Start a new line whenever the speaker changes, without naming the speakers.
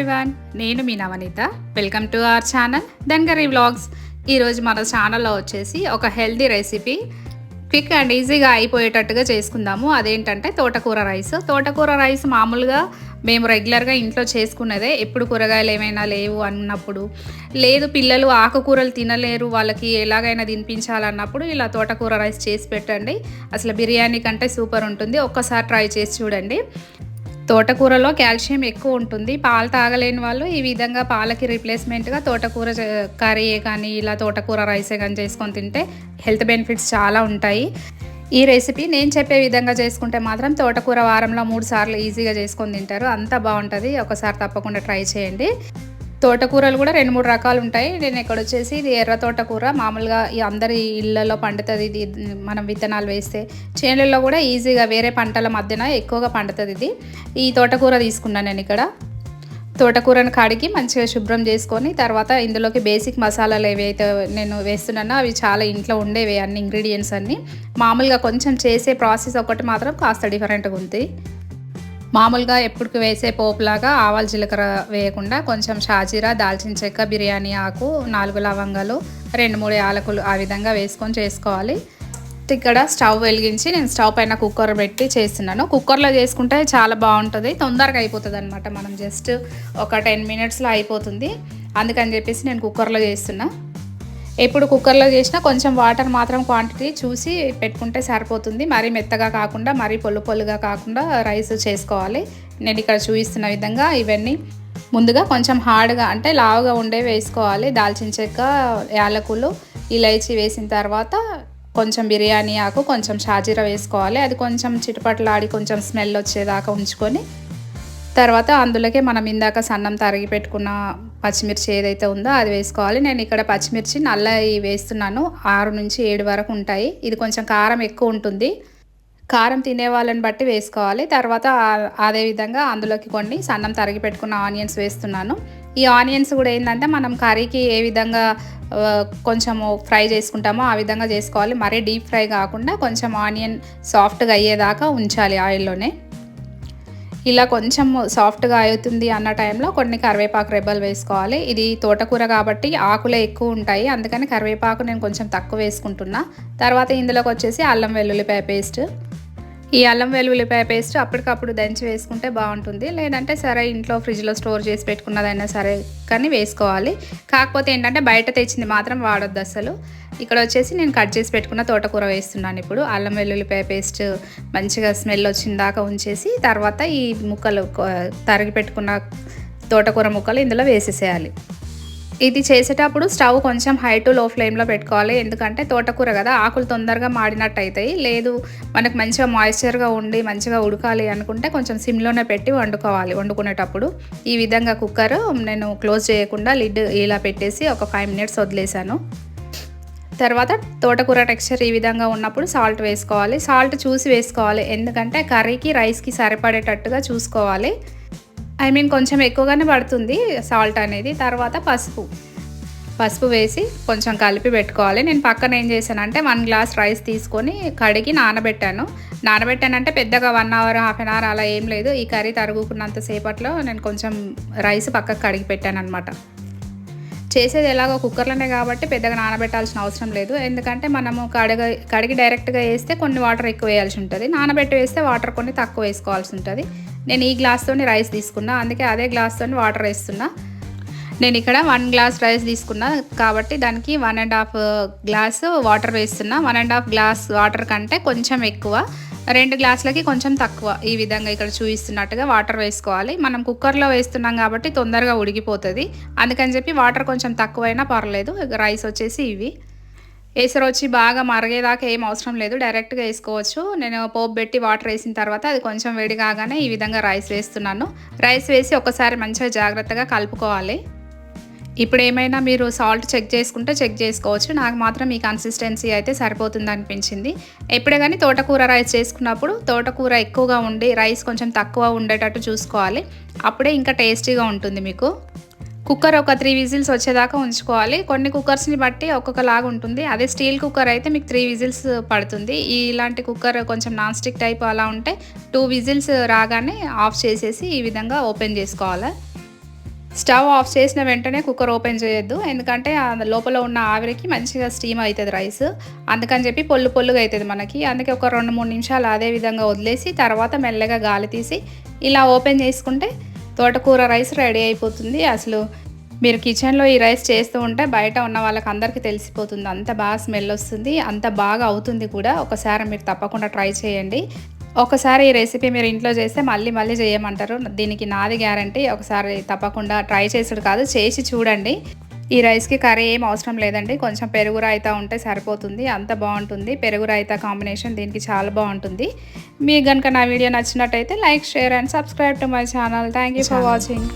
Everyone, నేను మీ నవనీత. Welcome to our channel Dhangari vlogs. ఈరోజు మన ఛానల్లో వచ్చేసి ఒక హెల్దీ రెసిపీ క్విక్ అండ్ ఈజీగా అయిపోయేటట్టుగా చేసుకుందాము. అదేంటంటే తోటకూర రైస్. తోటకూర రైస్ మామూలుగా మేము రెగ్యులర్గా ఇంట్లో చేసుకునేదే. ఎప్పుడు కూరగాయలు ఏమైనా లేవు అన్నప్పుడు, లేదు పిల్లలు ఆకుకూరలు తినలేరు, వాళ్ళకి ఎలాగైనా తినిపించాలన్నప్పుడు ఇలా తోటకూర రైస్ చేసి పెట్టండి. అసలు బిర్యానీ కంటే సూపర్ ఉంటుంది. ఒక్కసారి ట్రై చేసి చూడండి. తోటకూరలో కాల్షియం ఎక్కువ ఉంటుంది. పాలు తాగలేని వాళ్ళు ఈ విధంగా పాలకి రీప్లేస్మెంట్గా తోటకూర కర్రీ కానీ ఇలా తోటకూర రైసే కానీ చేసుకొని తింటే హెల్త్ బెనిఫిట్స్ చాలా ఉంటాయి. ఈ రెసిపీ నేను చెప్పే విధంగా చేసుకుంటే మాత్రం తోటకూర వారంలో 3 సార్లు ఈజీగా చేసుకొని తింటారు. అంత బాగుంటుంది. ఒకసారి తప్పకుండా ట్రై చేయండి. తోటకూరలు కూడా 2-3 రకాలు ఉంటాయి. నేను ఇక్కడ వచ్చేసి ఇది ఎర్ర తోటకూర. మామూలుగా అందరి ఇళ్ళల్లో పండుతుంది. ఇది మనం విత్తనాలు వేస్తే చేనులలో కూడా ఈజీగా వేరే పంటల మధ్యన ఎక్కువగా పండుతుంది. ఈ తోటకూర తీసుకున్నాను నేను ఇక్కడ. తోటకూరను కడిగి మంచిగా శుభ్రం చేసుకొని తర్వాత ఇందులోకి బేసిక్ మసాలాలు ఏవైతే నేను వేస్తున్నానో అవి చాలా ఇంట్లో ఉండేవి, అన్ని ఇంగ్రీడియంట్స్ అన్నీ. మామూలుగా కొంచెం చేసే ప్రాసెస్ ఒకటి మాత్రం కాస్త డిఫరెంట్గా ఉంది. మామూలుగా ఎప్పటికి వేసే పోపులాగా ఆవాలు జీలకర్ర వేయకుండా కొంచెం షాజీరా, దాల్చిన చెక్క, బిర్యానీ ఆకు, 4 లవంగాలు, 2-3 యాలకులు ఆ విధంగా వేసుకొని చేసుకోవాలి. ఇక్కడ స్టవ్ వెలిగించి నేను స్టవ్ పైన కుక్కర్ పెట్టి చేస్తున్నాను. కుక్కర్లో చేసుకుంటే చాలా బాగుంటుంది, తొందరగా అయిపోతుంది అనమాట. మనం జస్ట్ ఒక 10 మినిట్స్లో అయిపోతుంది. అందుకని చెప్పేసి నేను కుక్కర్లో చేస్తున్నా. ఎప్పుడు కుక్కర్లో చేసినా కొంచెం వాటర్ మాత్రం క్వాంటిటీ చూసి పెట్టుకుంటే సరిపోతుంది. మరీ మెత్తగా కాకుండా మరీ పొల్లుగా కాకుండా రైస్ చేసుకోవాలి. నేను ఇక్కడ చూపిస్తున్న విధంగా ఇవన్నీ ముందుగా కొంచెం హార్డ్గా అంటే లావుగా ఉండే వేసుకోవాలి. దాల్చిన చెక్క, యాలకులు, ఇలైచి వేసిన తర్వాత కొంచెం బిర్యానీ ఆకు, కొంచెం షాజీరా వేసుకోవాలి. అది కొంచెం చిటపట్లాడి కొంచెం స్మెల్ వచ్చేదాకా ఉంచుకొని తర్వాత అందులోకే మనం ఇందాక సన్నం తరిగి పెట్టుకున్న పచ్చిమిర్చి ఏదైతే ఉందో అది వేసుకోవాలి. నేను ఇక్కడ పచ్చిమిర్చి నల్లవి వేస్తున్నాను. 6 నుంచి 7 వరకు ఉంటాయి. ఇది కొంచెం కారం ఎక్కువ ఉంటుంది. కారం తినే వాళ్ళని బట్టి వేసుకోవాలి. తర్వాత అదేవిధంగా అందులోకి కొన్ని సన్నం తరిగి పెట్టుకున్న ఆనియన్స్ వేస్తున్నాను. ఈ ఆనియన్స్ కూడా ఏంటంటే మనం కర్రీకి ఏ విధంగా కొంచెము ఫ్రై చేసుకుంటామో ఆ విధంగా చేసుకోవాలి. మరీ డీప్ ఫ్రై కాకుండా కొంచెం ఆనియన్ సాఫ్ట్గా అయ్యేదాకా ఉంచాలి ఆయిల్లోనే. ఇలా కొంచెం సాఫ్ట్గా అవుతుంది అన్న టైంలో కొన్ని కరివేపాకు రెబ్బలు వేసుకోవాలి. ఇది తోటకూర కాబట్టి ఆకులే ఎక్కువ ఉంటాయి, అందుకని కరివేపాకు నేను కొంచెం తక్కువ వేసుకుంటున్నా. తర్వాత ఇందులోకి వచ్చేసి అల్లం వెల్లుల్లిపాయ పేస్ట్. ఈ అల్లం వెల్లుల్లిపాయ పేస్ట్ అప్పటికప్పుడు దంచి వేసుకుంటే బాగుంటుంది. లేదంటే సరే ఇంట్లో ఫ్రిడ్జ్లో స్టోర్ చేసి పెట్టుకున్నదైనా సరే కానీ వేసుకోవాలి. కాకపోతే ఏంటంటే బయట తెచ్చింది మాత్రం వాడొద్దు అసలు. ఇక్కడ వచ్చేసి నేను కట్ చేసి పెట్టుకున్న తోటకూర వేస్తున్నాను. ఇప్పుడు అల్లం వెల్లుల్లిపాయ పేస్ట్ మంచిగా స్మెల్ వచ్చిన దాకా ఉంచేసి తర్వాత ఈ ముక్కలు తరిగి పెట్టుకున్న తోటకూర ముక్కలు ఇందులో వేసేసేయాలి. ఇది చేసేటప్పుడు స్టవ్ కొంచెం హై టు లో ఫ్లేమ్లో పెట్టుకోవాలి. ఎందుకంటే తోటకూర కదా, ఆకులు తొందరగా మాడినట్టు అవుతాయి. లేదు మనకు మంచిగా మాయిశ్చర్గా ఉండి మంచిగా ఉడకాలి అనుకుంటే కొంచెం సిమ్లోనే పెట్టి వండుకోవాలి. వండుకునేటప్పుడు ఈ విధంగా కుక్కర్ నేను క్లోజ్ చేయకుండా లిడ్ ఇలా పెట్టేసి ఒక 5 మినిట్స్ వదిలేసాను. తర్వాత తోటకూర టెక్స్చర్ ఈ విధంగా ఉన్నప్పుడు సాల్ట్ వేసుకోవాలి. సాల్ట్ చూసి వేసుకోవాలి, ఎందుకంటే కర్రీకి రైస్కి సరిపడేటట్టుగా చూసుకోవాలి. కొంచెం ఎక్కువగానే పడుతుంది సాల్ట్ అనేది. తర్వాత పసుపు వేసి కొంచెం కలిపి పెట్టుకోవాలి. నేను పక్కన ఏం చేశానంటే 1 గ్లాస్ రైస్ తీసుకొని కడిగి నానబెట్టానంటే పెద్దగా 1 అవర్ 1/2 అవర్ అలా ఏం లేదు. ఈ కర్రీ తరుగుకున్నంత సేపట్లో నేను కొంచెం రైస్ పక్కకు కడిగి పెట్టాను అనమాట. చేసేది ఎలాగో కుక్కర్లోనే కాబట్టి పెద్దగా నానబెట్టాల్సిన అవసరం లేదు. ఎందుకంటే మనము కడిగి డైరెక్ట్గా వేస్తే కొన్ని వాటర్ ఎక్కువ వేయాల్సి ఉంటుంది, నానబెట్టి వేస్తే వాటర్ కొన్ని తక్కువ వేసుకోవాల్సి ఉంటుంది. నేను ఈ గ్లాస్తోని రైస్ తీసుకున్నా, అందుకే అదే గ్లాస్తోని వాటర్ వేస్తున్నా. నేను ఇక్కడ 1 గ్లాస్ రైస్ తీసుకున్నా కాబట్టి దానికి 1.5 గ్లాస్ వాటర్ వేస్తున్నా. 1.5 గ్లాస్ వాటర్ కంటే కొంచెం ఎక్కువ, 2 గ్లాసులకి కొంచెం తక్కువ. ఈ విధంగా ఇక్కడ చూపిస్తున్నట్టుగా వాటర్ వేసుకోవాలి. మనం కుక్కర్లో వేస్తున్నాం కాబట్టి తొందరగా ఉడికిపోతుంది. అందుకని చెప్పి వాటర్ కొంచెం తక్కువైనా పర్లేదు. రైస్ వచ్చేసి ఇవి ఎసరు వచ్చి బాగా మరిగేదాకా ఏం అవసరం లేదు, డైరెక్ట్గా వేసుకోవచ్చు. నేను పోపు పెట్టి వాటర్ వేసిన తర్వాత అది కొంచెం వేడి కాగానే ఈ విధంగా రైస్ వేస్తున్నాను. రైస్ వేసి ఒకసారి మంచిగా జాగ్రత్తగా కలుపుకోవాలి. ఇప్పుడు ఏమైనా మీరు సాల్ట్ చెక్ చేసుకోవచ్చు. నాకు మాత్రం ఈ కన్సిస్టెన్సీ అయితే సరిపోతుంది అనిపించింది. ఎప్పుడే కానీ తోటకూర రైస్ చేసుకున్నప్పుడు తోటకూర ఎక్కువగా ఉండి రైస్ కొంచెం తక్కువ ఉండేటట్టు చూసుకోవాలి. అప్పుడే ఇంకా టేస్టీగా ఉంటుంది మీకు. కుక్కర్ ఒక 3 విజిల్స్ వచ్చేదాకా ఉంచుకోవాలి. కొన్ని కుక్కర్స్ని బట్టి ఒక్కొక్కలాగా ఉంటుంది. అదే స్టీల్ కుక్కర్ అయితే మీకు 3 విజిల్స్ పడుతుంది. ఇలాంటి కుక్కర్ కొంచెం నాన్ స్టిక్ టైప్ అలా ఉంటే 2 విజిల్స్ రాగానే ఆఫ్ చేసేసి ఈ విధంగా ఓపెన్ చేసుకోవాలి. స్టవ్ ఆఫ్ చేసిన వెంటనే కుక్కర్ ఓపెన్ చేయొద్దు, ఎందుకంటే లోపల ఉన్న ఆవిరికి మంచిగా స్టీమ్ అవుతుంది రైస్. అందుకని చెప్పి పొల్లుగా అవుతుంది మనకి. అందుకే ఒక 2-3 నిమిషాలు అదే విధంగా వదిలేసి తర్వాత మెల్లగా గాలి తీసి ఇలా ఓపెన్ చేసుకుంటే తోటకూర రైస్ రెడీ అయిపోతుంది. అసలు మీరు కిచెన్లో ఈ రైస్ చేస్తూ ఉంటే బయట ఉన్న వాళ్ళకి అందరికీ తెలిసిపోతుంది. అంత బాగా స్మెల్ వస్తుంది, అంత బాగా అవుతుంది కూడా. ఒకసారి మీరు తప్పకుండా ట్రై చేయండి. ఒకసారి ఈ రెసిపీ మీరు ఇంట్లో చేస్తే మళ్ళీ చేయమంటారు. దీనికి నాది గ్యారంటీ. ఒకసారి తప్పకుండా ట్రై చేసుడు కాదు, చేసి చూడండి. ఈ రైస్కి కర్రీ ఏం అవసరం లేదండి, కొంచెం పెరుగు రాయితా ఉంటే సరిపోతుంది. అంత బాగుంటుంది. పెరుగు రాయితా కాంబినేషన్ దీనికి చాలా బాగుంటుంది. మీకు కనుక నా వీడియో నచ్చినట్టయితే like, share and subscribe to my channel. Thank you for watching.